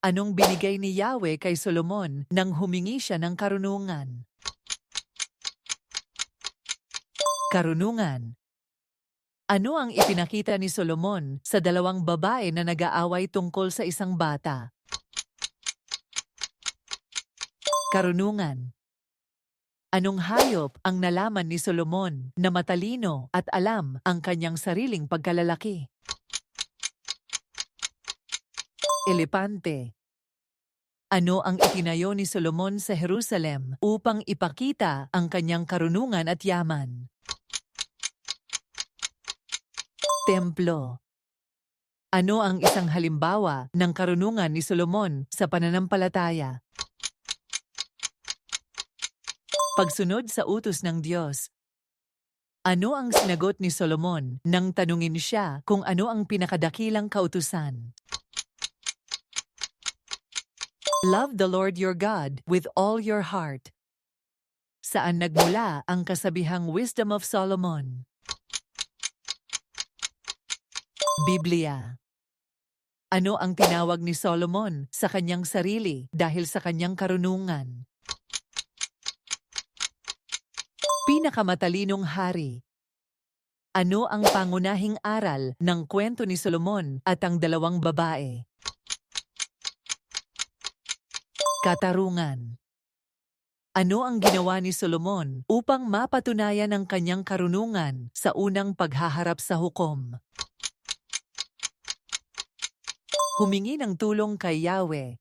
Anong binigay ni Yahweh kay Solomon nang humingi siya ng karunungan? Karunungan. Ano ang ipinakita ni Solomon sa dalawang babae na nag-aaway tungkol sa isang bata? Karunungan. Anong hayop ang nalaman ni Solomon na matalino at alam ang kanyang sariling pagkalalaki? Elepante. Ano ang itinayo ni Solomon sa Jerusalem upang ipakita ang kanyang karunungan at yaman? Templo. Ano ang isang halimbawa ng karunungan ni Solomon sa pananampalataya? Pagsunod sa utos ng Diyos. Ano ang sinagot ni Solomon nang tanungin siya kung ano ang pinakadakilang kautusan? Love the Lord your God with all your heart. Saan nagmula ang kasabihang Wisdom of Solomon? Biblia. Ano ang tinawag ni Solomon sa kanyang sarili dahil sa kanyang karunungan? Pinakamatalinong hari. Ano ang pangunahing aral ng kwento ni Solomon at ang dalawang babae? Katarungan. Ano ang ginawa ni Solomon upang mapatunayan ang kanyang karunungan sa unang paghaharap sa hukom? Humingi ng tulong kay Yahweh.